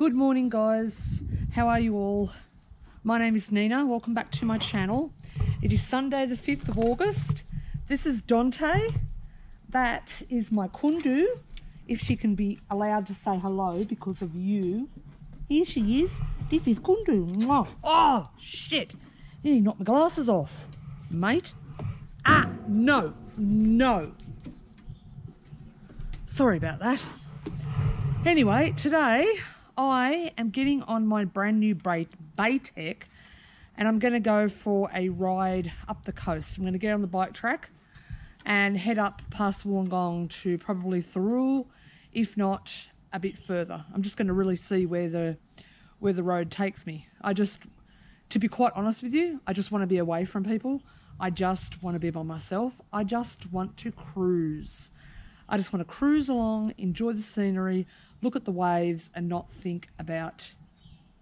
Good morning, guys. How are you all? My name is Nina. Welcome back to my channel. It is Sunday the 5th of August. This is Dante. That is my kundu, if she can be allowed to say hello because of you. Here she is. This is Kundu. Mwah. Oh, shit. Nearly knocked my glasses off, mate. Ah, no. Sorry about that. Anyway, today I am getting on my brand new Batec and I'm going to go for a ride up the coast. I'm going to get on the bike track and head up past Wollongong to probably Thurul, if not a bit further. I'm just going to really see where the road takes me. To be quite honest with you, I just want to be away from people. I just want to be by myself. I just want to cruise. I just want to cruise along, enjoy the scenery, look at the waves and not think about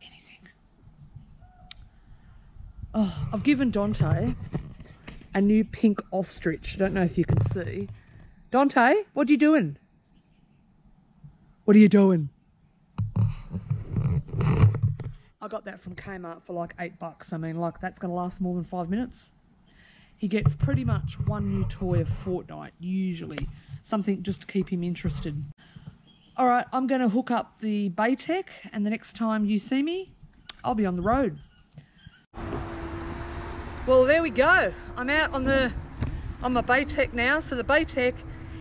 anything. Oh, I've given Dante a new pink ostrich. I don't know if you can see. Dante, what are you doing? What are you doing? I got that from Kmart for like $8. I mean, like, that's going to last more than 5 minutes. He gets pretty much one new toy a fortnight, usually. Something just to keep him interested. All right, I'm going to hook up the Batec, and the next time you see me, I'll be on the road. Well, there we go. I'm out on my Batec now. So the Batec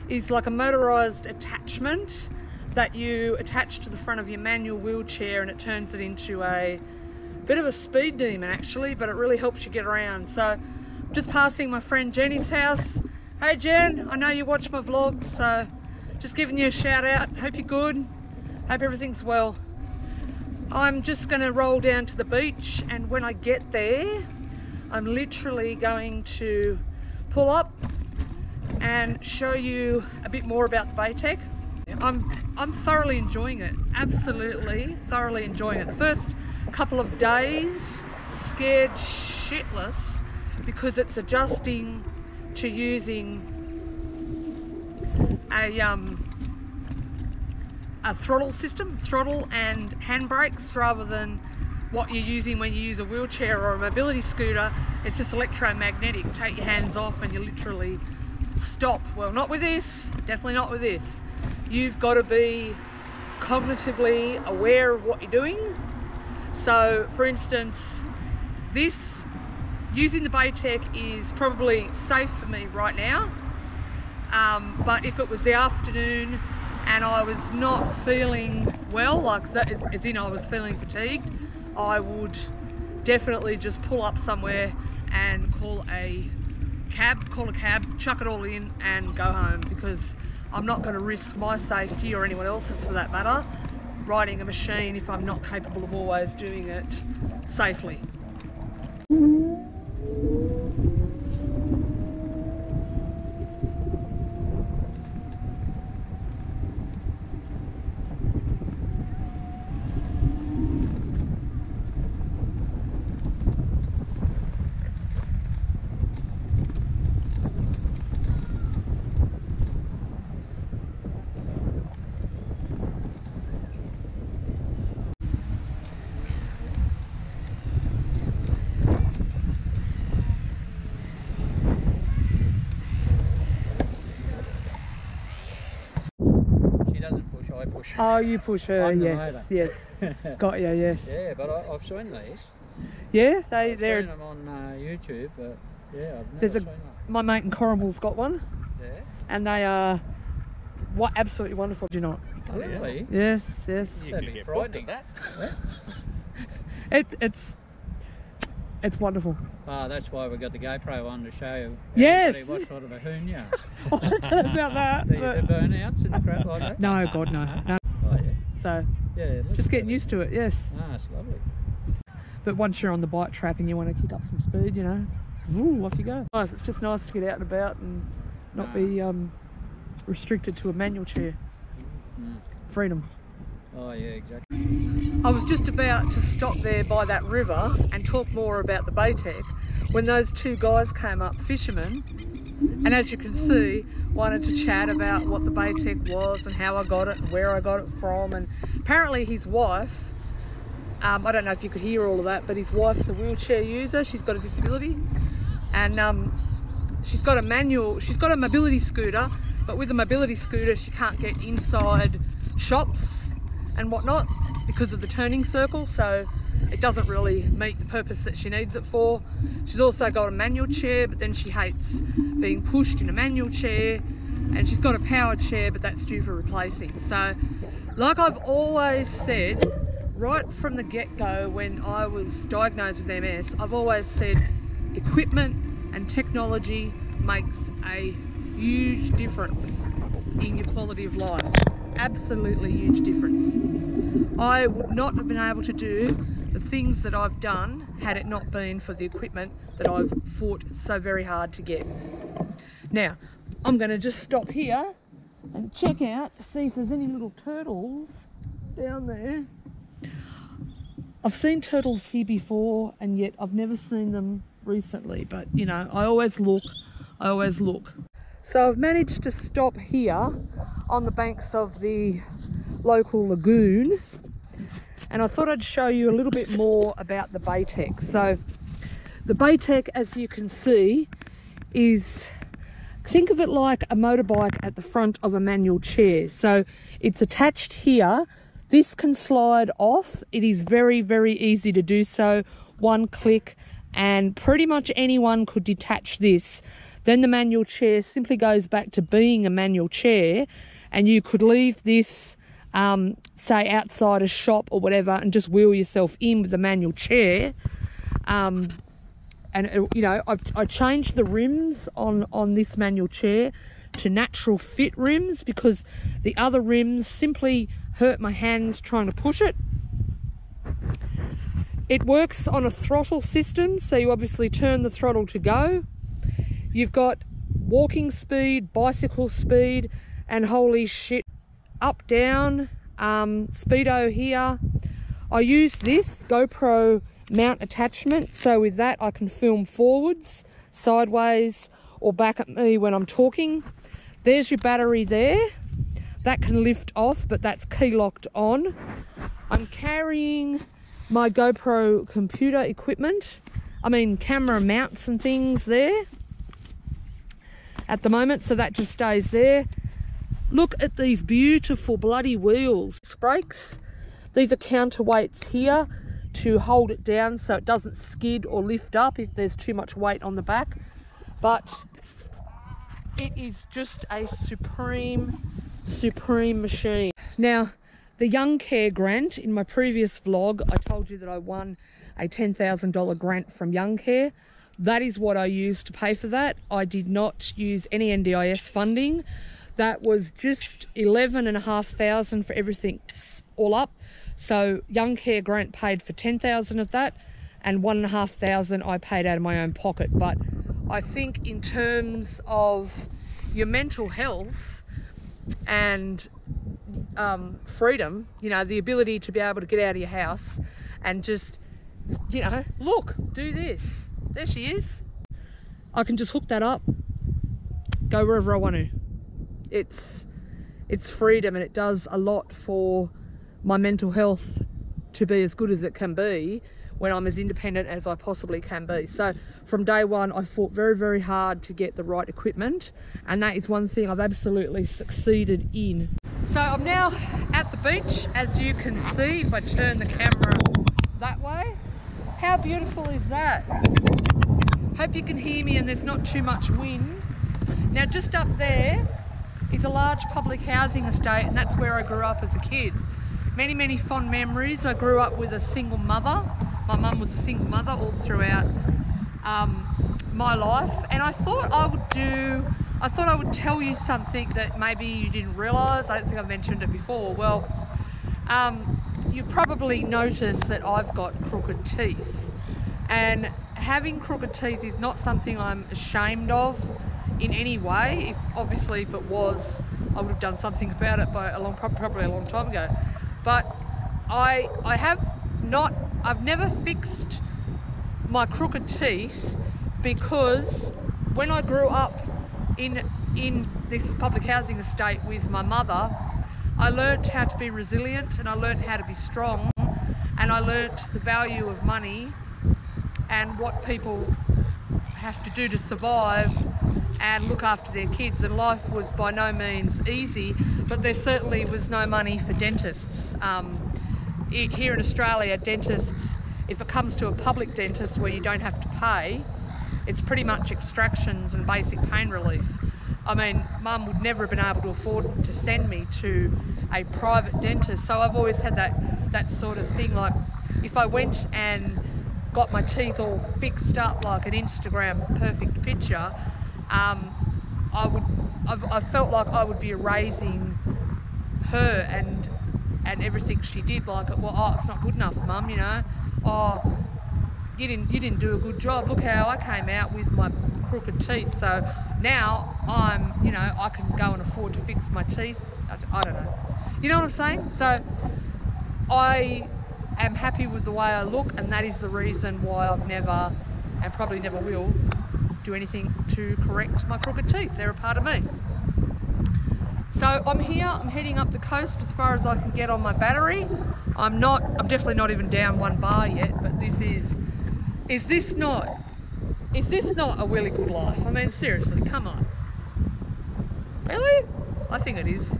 is like a motorised attachment that you attach to the front of your manual wheelchair, and it turns it into a bit of a speed demon actually, but it really helps you get around. So just passing my friend Jenny's house. Hey Jen, I know you watch my vlogs, so just giving you a shout out. Hope you're good, hope everything's well. I'm just going to roll down to the beach, and when I get there I'm literally going to pull up and show you a bit more about the Batec. I'm thoroughly enjoying it, absolutely thoroughly enjoying it. The first couple of days scared shitless because it's adjusting to using a throttle system, throttle and handbrakes, rather than what you're using when you use a wheelchair or a mobility scooter. It's just electromagnetic. Take your hands off and you literally stop. Well, not with this, definitely not with this. You've got to be cognitively aware of what you're doing. So for instance, using the Batec is probably safe for me right now, but if it was the afternoon and I was not feeling well, like that, as in I was feeling fatigued, I would definitely just pull up somewhere and call a cab, chuck it all in and go home, because I'm not going to risk my safety or anyone else's for that matter riding a machine if I'm not capable of always doing it safely. Oh, you push her, yes. Got you, yes. Yeah, but I've seen these. Yeah, I've seen them on YouTube, but yeah, I've never seen them. My mate in Corrimal's got one. Yeah. And they are absolutely wonderful, do you not? Oh, really? Yes. You can get frightened at that. It's wonderful. Oh, that's why we got the GoPro on to show everybody what sort of a hoon you are. I don't know about that. Do you do burnouts and crap like that? No, God, no. Oh, yeah. So, yeah, just getting used to it, yes. Ah, it's lovely. But once you're on the bike track and you want to kick up some speed, you know, woo, off you go. Nice. It's just nice to get out and about and not be restricted to a manual chair. Freedom. Oh yeah, exactly. I was just about to stop there by that river and talk more about the Batec when those two guys came up, fishermen, and as you can see, wanted to chat about what the Batec was and how I got it and where I got it from, and apparently his wife, I don't know if you could hear all of that, but his wife's a wheelchair user. She's got a disability, and she's got a mobility scooter, but with a mobility scooter she can't get inside shops and whatnot because of the turning circle, so it doesn't really meet the purpose that she needs it for. She's also got a manual chair, but then she hates being pushed in a manual chair, and she's got a power chair, but that's due for replacing. So like I've always said, right from the get-go when I was diagnosed with MS, I've always said equipment and technology makes a huge difference in your quality of life. Absolutely huge difference. I would not have been able to do the things that I've done had it not been for the equipment that I've fought so very hard to get. Now, I'm going to just stop here and check out to see if there's any little turtles down there. I've seen turtles here before, and yet I've never seen them recently, but you know, I always look. So I've managed to stop here on the banks of the local lagoon, and I thought I'd show you a little bit more about the Batec. So the Batec, as you can see, is, think of it like a motorbike at the front of a manual chair. So it's attached here. This can slide off. It is very, very easy to do so. One click, and pretty much anyone could detach this. Then the manual chair simply goes back to being a manual chair, and you could leave this, say outside a shop or whatever, and just wheel yourself in with the manual chair. And you know, I changed the rims on this manual chair to natural fit rims, because the other rims simply hurt my hands trying to push it. It works on a throttle system, so you obviously turn the throttle to go. You've got walking speed, bicycle speed, and holy shit, up, down, speedo here. I use this GoPro mount attachment, so with that I can film forwards, sideways, or back at me when I'm talking. There's your battery there. That can lift off, but that's key locked on. I'm carrying my GoPro computer equipment, camera mounts and things there at the moment, so that just stays there. Look at these beautiful bloody wheels. Brakes, these are counterweights here to hold it down so it doesn't skid or lift up if there's too much weight on the back. But it is just a supreme machine. Now, the Young Care grant, in my previous vlog I told you that I won a $10,000 grant from Young Care. That is what I used to pay for that. I did not use any NDIS funding. That was just $11,500 for everything all up. So Young Care grant paid for $10,000 of that, and $1,500 I paid out of my own pocket. But I think in terms of your mental health and freedom, you know, the ability to be able to get out of your house and just, you know, look, do this. There she is. I can just hook that up, go wherever I want to. It's freedom, and it does a lot for my mental health to be as good as it can be when I'm as independent as I possibly can be. So from day one I fought very, very hard to get the right equipment, and that is one thing I've absolutely succeeded in. So I'm now at the beach, as you can see if I turn the camera that way. How beautiful is that? Hope you can hear me and there's not too much wind. Now just up there is a large public housing estate, and that's where I grew up as a kid. Many, many fond memories. I grew up with a single mother. My mum was a single mother all throughout my life, and I thought I would tell you something that maybe you didn't realise. I don't think I've mentioned it before. Well, you probably noticed that I've got crooked teeth, and having crooked teeth is not something I'm ashamed of in any way. Obviously if it was, I would have done something about it probably a long time ago. But I've never fixed my crooked teeth, because when I grew up in this public housing estate with my mother, I learnt how to be resilient, and I learnt how to be strong, and I learnt the value of money and what people have to do to survive and look after their kids. And life was by no means easy, but there certainly was no money for dentists. Here in Australia, dentists, if it comes to a public dentist where you don't have to pay, it's pretty much extractions and basic pain relief. I mean, Mum would never have been able to afford to send me to a private dentist, so I've always had that sort of thing. Like, if I went and got my teeth all fixed up like an Instagram perfect picture, I felt like I would be erasing her and everything she did. Like, well, oh, it's not good enough, Mum, you know. Oh, you didn't do a good job. Look how I came out with my crooked teeth. So now I'm, you know, I can go and afford to fix my teeth. I don't know. You know what I'm saying? So I am happy with the way I look, and that is the reason why I've never, and probably never will, do anything to correct my crooked teeth. They're a part of me. So I'm here, I'm heading up the coast as far as I can get on my battery. I'm definitely not even down 1 bar yet, but this is this not a really good life? I mean, seriously, come on. Really? I think it is.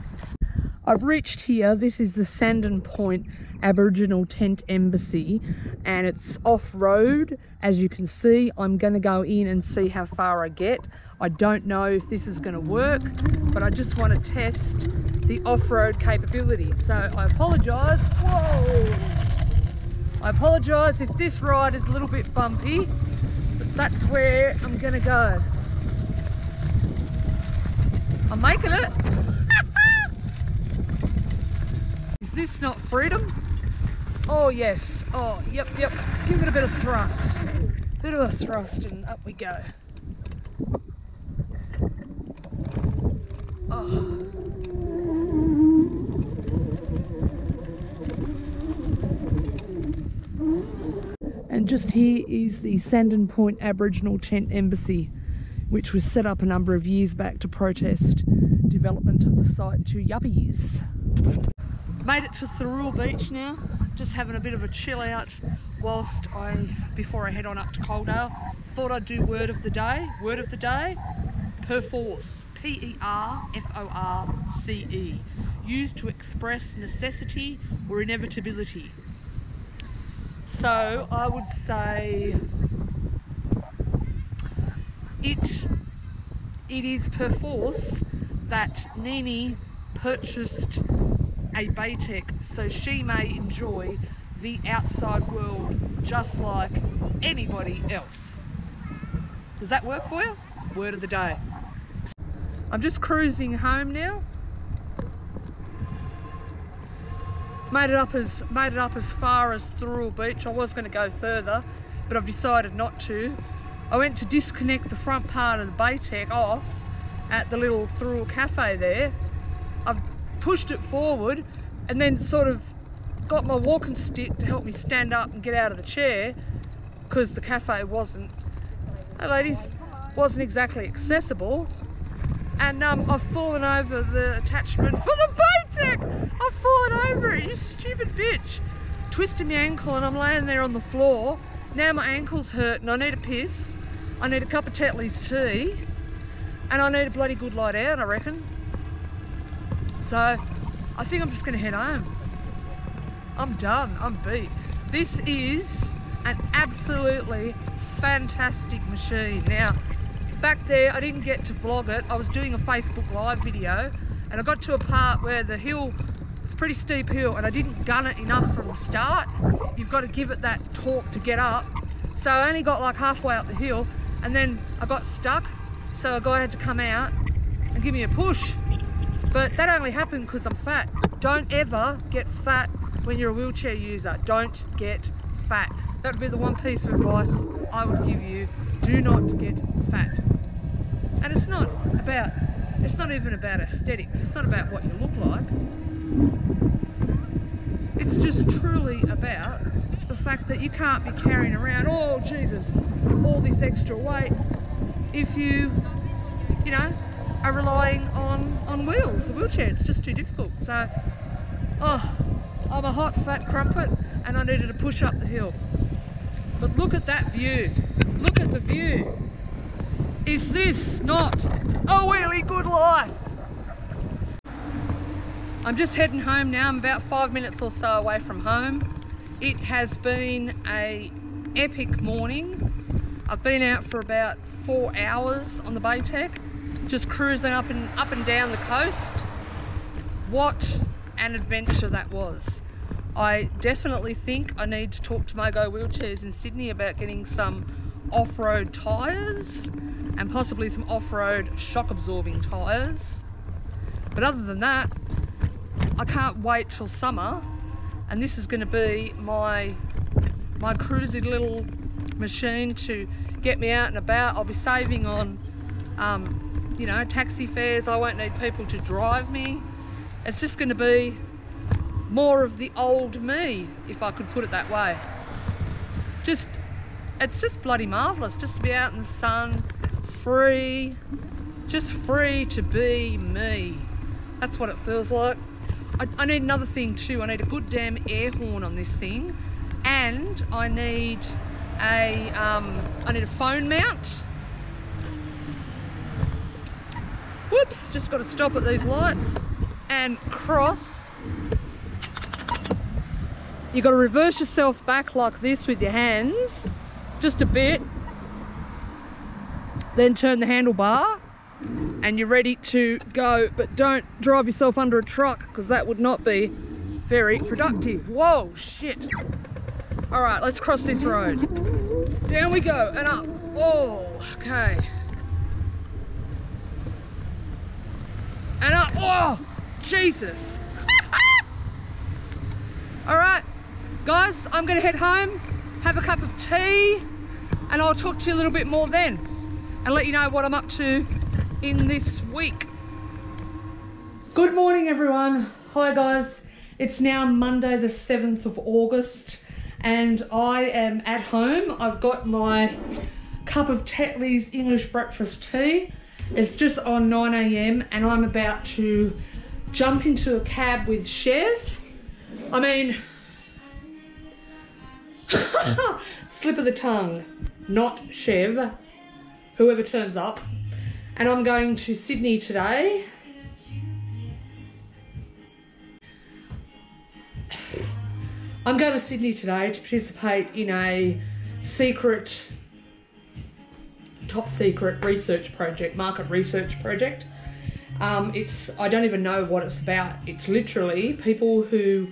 I've reached here. This is the Sandon Point Aboriginal Tent Embassy, and it's off-road. As you can see, I'm going to go in and see how far I get. I don't know if this is going to work, but I just want to test the off-road capability. So I apologise. Whoa! I apologise if this ride is a little bit bumpy, but that's where I'm going to go. I'm making it. Is this not freedom? Oh yes. Oh, yep. Give it a bit of thrust. Bit of a thrust and up we go. Oh. And just here is the Sandon Point Aboriginal Tent Embassy, which was set up a number of years back to protest development of the site to yuppies. Made it to Thurul Beach now, just having a bit of a chill out before I head on up to Coaldale. Thought I'd do word of the day. Word of the day, perforce, P-E-R-F-O-R-C-E, used to express necessity or inevitability. So I would say it is perforce that Nini purchased a Batec so she may enjoy the outside world just like anybody else. Does that work for you? Word of the day. I'm just cruising home now. Made it up as far as Thurul Beach. I was going to go further, but I've decided not to. I went to disconnect the front part of the Batec off at the little Thurul cafe there. I've pushed it forward and then sort of got my walking stick to help me stand up and get out of the chair, because the cafe wasn't, hey ladies, wasn't exactly accessible. And I've fallen over the attachment for the Batec. I've fallen over it, you stupid bitch. Twisted my ankle and I'm laying there on the floor. Now my ankle's hurt and I need a piss. I need a cup of Tetley's tea. And I need a bloody good lie down, I reckon. So I think I'm just gonna head home. I'm done, I'm beat. This is an absolutely fantastic machine. Now, back there, I didn't get to vlog it. I was doing a Facebook Live video and I got to a part where the hill, it's a pretty steep hill, and I didn't gun it enough from the start. You've got to give it that torque to get up. So I only got like halfway up the hill and then I got stuck. So a guy had to come out and give me a push. But that only happened because I'm fat. Don't ever get fat when you're a wheelchair user. Don't get fat. That would be the one piece of advice I would give you. Do not get fat. And it's not even about aesthetics. It's not about what you look like. It's just truly about the fact that you can't be carrying around, oh Jesus, all this extra weight if you know, are relying on wheels, a wheelchair. It's just too difficult. So Oh, I'm a hot fat crumpet and I needed to push up the hill. But look at that view. Look at the view. Is this not a really good life? I'm just heading home now. I'm about 5 minutes or so away from home. It has been an epic morning. I've been out for about 4 hours on the Batec, just cruising up and down the coast. What an adventure that was. I definitely think I need to talk to Mogo Wheelchairs in Sydney about getting some off-road tyres and possibly some off-road shock absorbing tyres. But other than that, I can't wait till summer, and this is going to be my cruisy little machine to get me out and about. I'll be saving on you know, taxi fares. I won't need people to drive me. It's just going to be more of the old me, if I could put it that way. It's just bloody marvellous just to be out in the sun, free, just free to be me. That's what it feels like. I need another thing too. I need a good damn air horn on this thing, and I need a phone mount. Whoops, just got to stop at these lights and cross. You got to reverse yourself back like this with your hands, just a bit, then turn the handlebar and you're ready to go. But don't drive yourself under a truck, because that would not be very productive. Whoa, shit. All right, let's cross this road. Down we go and up. Oh, okay. And up. Oh, Jesus. All right, guys, I'm gonna head home, have a cup of tea, and I'll talk to you a little bit more then and let you know what I'm up to in this week. Good morning, everyone. Hi, guys. It's now Monday the 7th of August and I am at home. I've got my cup of Tetley's English breakfast tea. It's just on 9 AM and I'm about to jump into a cab with Chev. I mean, slip of the tongue, not Chev, whoever turns up. And I'm going to Sydney today. I'm going to Sydney today to participate in a secret, top secret research project, market research project. I don't even know what it's about. It's literally people who,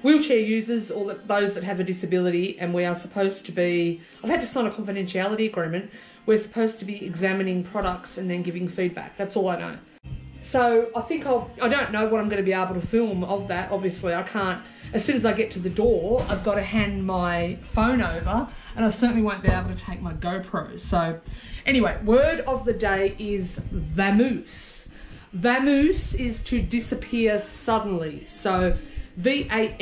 wheelchair users or those that have a disability, and we are supposed to be, I've had to sign a confidentiality agreement. We're supposed to be examining products and then giving feedback. That's all I know. So I think I don't know what I'm going to be able to film of that. Obviously I can't, as soon as I get to the door, I've got to hand my phone over and I certainly won't be able to take my GoPro. So anyway, word of the day is vamoose. Vamoose is to disappear suddenly. So V-A-M-O-O-S-E.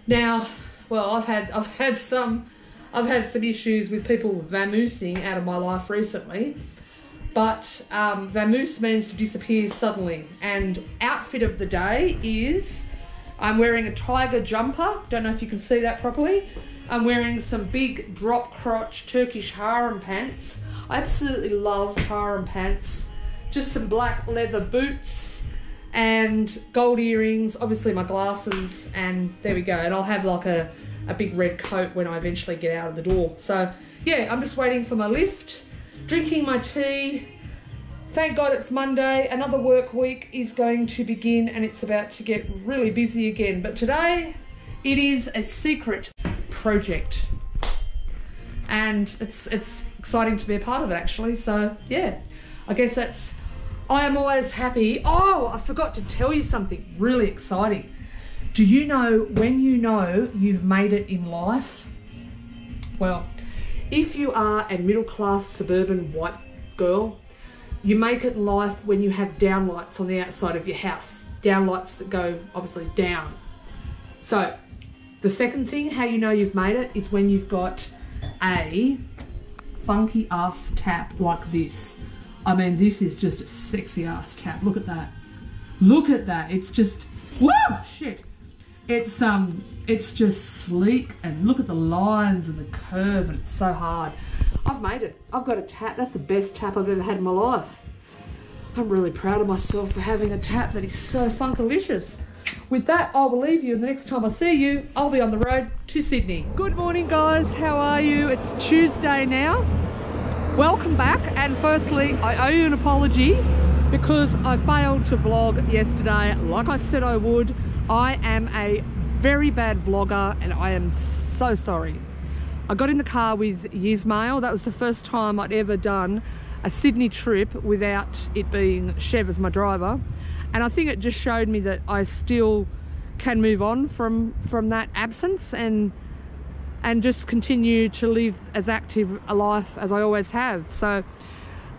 Now, well, I've had some issues with people vamoosing out of my life recently, but vamoose means to disappear suddenly. And outfit of the day is, I'm wearing a tiger jumper. Don't know if you can see that properly. I'm wearing some big drop crotch Turkish Harem pants. I absolutely love harem pants. Just some black leather boots and gold earrings, obviously my glasses, and there we go. And I'll have like a big red coat when I eventually get out of the door. So yeah, I'm just waiting for my lift, drinking my tea. Thank God it's Monday. Another work week is going to begin and it's about to get really busy again. But today it is a secret project and it's exciting to be a part of it actually. So yeah, I guess I am always happy. Oh, I forgot to tell you something really exciting. Do you know when you know you've made it in life? Well, if you are a middle-class suburban white girl, you make it in life when you have downlights on the outside of your house. Downlights that go, obviously, down. So, the second thing, how you know you've made it, is when you've got a funky ass tap like this. I mean, this is just a sexy ass tap. Look at that. Look at that. It's just, whoa, shit. It's just sleek, and look at the lines and the curve, and it's so hard. I've made it. I've got a tap. That's the best tap I've ever had in my life. I'm really proud of myself for having a tap that is so funkalicious. With that, I will leave you, and the next time I see you, I'll be on the road to Sydney. Good morning, guys. How are you? It's Tuesday now. Welcome back, and firstly, I owe you an apology because I failed to vlog yesterday like I said I would. I am a very bad vlogger, and I am so sorry. I got in the car with Yismail. That was the first time I'd ever done a Sydney trip without it being Chev as my driver. And I think it just showed me that I still can move on from that absence and just continue to live as active a life as I always have. So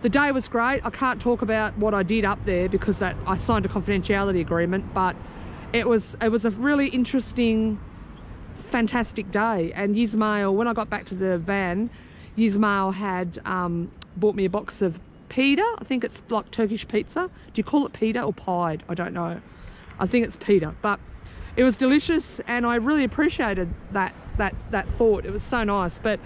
the day was great. I can't talk about what I did up there because that I signed a confidentiality agreement, but it was a really interesting, fantastic day. And Yismail, when I got back to the van, Yismail had bought me a box of pita. I think it's like Turkish pizza. Do you call it pita or pied? I don't know. I think it's pita, but it was delicious, and I really appreciated that thought. It was so nice. But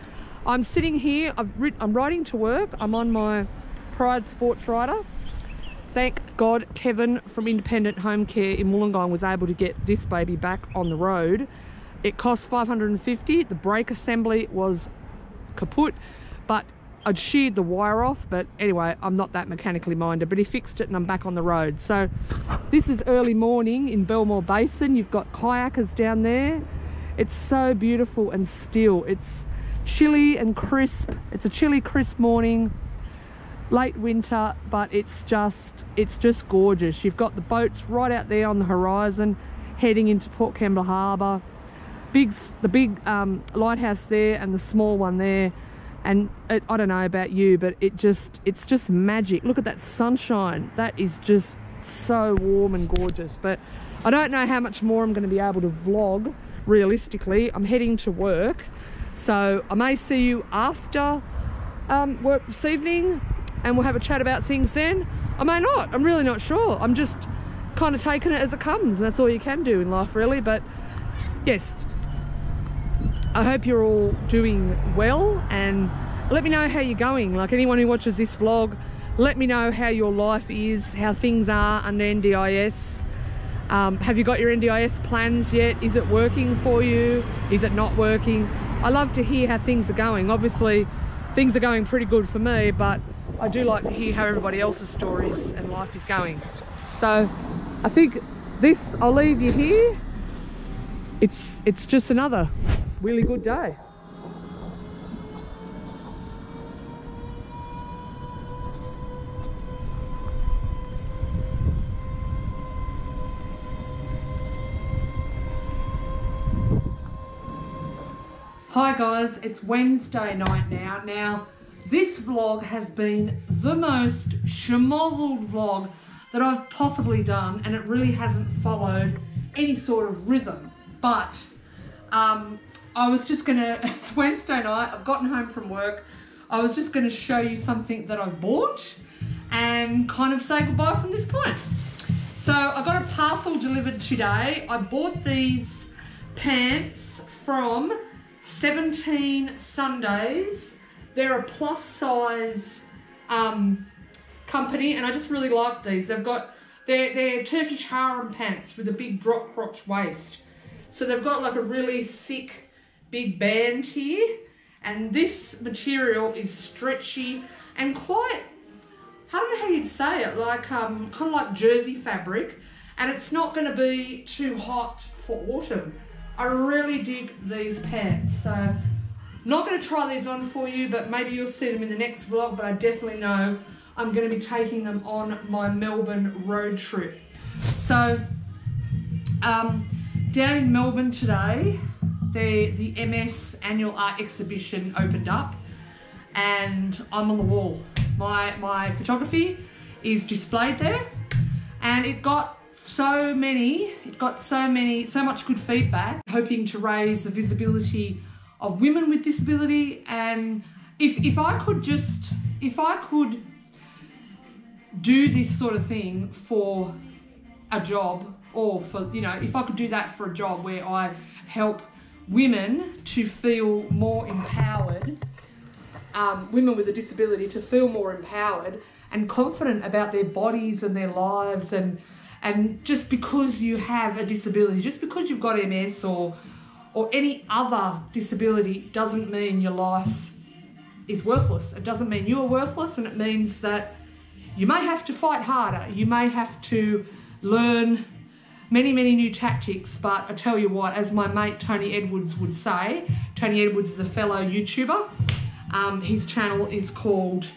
I'm sitting here. I'm riding to work. I'm on my Pride Sports Rider. Thank God Kevin from Independent Home Care in Wollongong was able to get this baby back on the road. It cost $550. The brake assembly was kaput, but I'd sheared the wire off. But anyway, I'm not that mechanically minded, but he fixed it and I'm back on the road. So this is early morning in Belmore Basin. You've got kayakers down there. It's so beautiful and still. It's chilly and crisp. It's a chilly, crisp morning. Late winter, but it's just gorgeous. You've got the boats right out there on the horizon heading into Port Kembla Harbour. The big lighthouse there and the small one there. And I don't know about you, but it's just magic. Look at that sunshine. That is just so warm and gorgeous. But I don't know how much more I'm going to be able to vlog realistically. I'm heading to work, so I may see you after work this evening, and we'll have a chat about things then. I may not. I'm really not sure. I'm just kind of taking it as it comes. That's all you can do in life, really. But yes, I hope you're all doing well, and let me know how you're going. Like anyone who watches this vlog, let me know how your life is, how things are under NDIS. Have you got your NDIS plans yet? Is it working for you? Is it not working? I love to hear how things are going. Obviously, things are going pretty good for me, but I do like to hear how everybody else's stories and life is going. So I think I'll leave you here. It's just another really good day. Hi guys, it's Wednesday night now. Now, this vlog has been the most schmozzled vlog that I've possibly done, and it really hasn't followed any sort of rhythm. But I was just gonna, it's Wednesday night, I've gotten home from work, I was just gonna show you something that I've bought and kind of say goodbye from this point. So I got a parcel delivered today. I bought these pants from 17 Sundays. They're a plus size company, and I just really like these. They're Turkish Harem pants with a big drop crotch waist. So they've got like a really thick, big band here, and this material is stretchy and quite, I don't know how you'd say it, like kind of like jersey fabric, and it's not going to be too hot for autumn. I really dig these pants, so I'm not going to try these on for you, but maybe you'll see them in the next vlog. But I definitely know I'm going to be taking them on my Melbourne road trip. So down in Melbourne today, the MS Annual Art Exhibition opened up, and I'm on the wall. My photography is displayed there, and it got so much good feedback, hoping to raise the visibility of women with disability. And if I could do this sort of thing for a job, or for, you know, if I could do that for a job where I help women to feel more empowered, women with a disability to feel more empowered and confident about their bodies and their lives, and just because you have a disability, just because you've got MS or any other disability, doesn't mean your life is worthless. It doesn't mean you are worthless, and it means that you may have to fight harder. You may have to learn many, many new tactics, but I tell you what, as my mate Tony Edwards would say, Tony Edwards is a fellow YouTuber. His channel is called,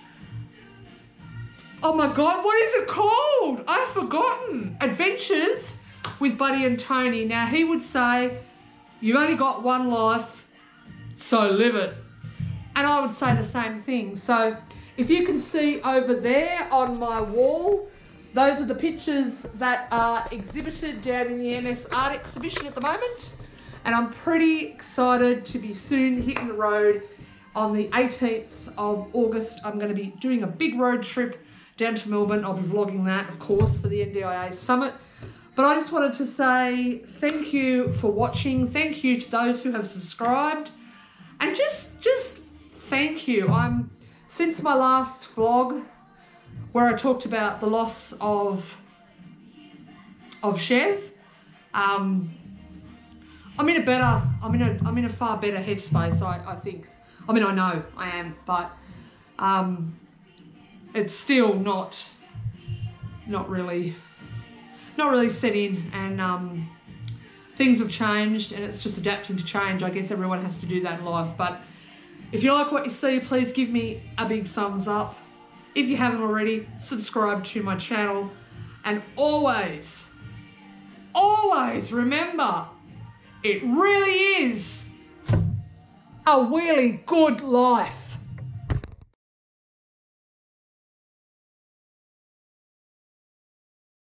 oh my God, what is it called? I've forgotten. Adventures with Buddy and Tony. Now, he would say, you've only got one life, so live it. And I would say the same thing. So if you can see over there on my wall, those are the pictures that are exhibited down in the MS Art Exhibition at the moment. And I'm pretty excited to be soon hitting the road. On the 18th of August, I'm going to be doing a big road trip down to Melbourne. I'll be vlogging that, of course, for the NDIA Summit. But I just wanted to say thank you for watching. Thank you to those who have subscribed. And just thank you. Since my last vlog, where I talked about the loss of Chev, I'm in a far better headspace, I think. I mean, I know I am, but it's still not really set in, and things have changed, and it's just adapting to change. I guess everyone has to do that in life. But if you like what you see, please give me a big thumbs up. If you haven't already, subscribe to my channel, and always remember, it really is a really good life.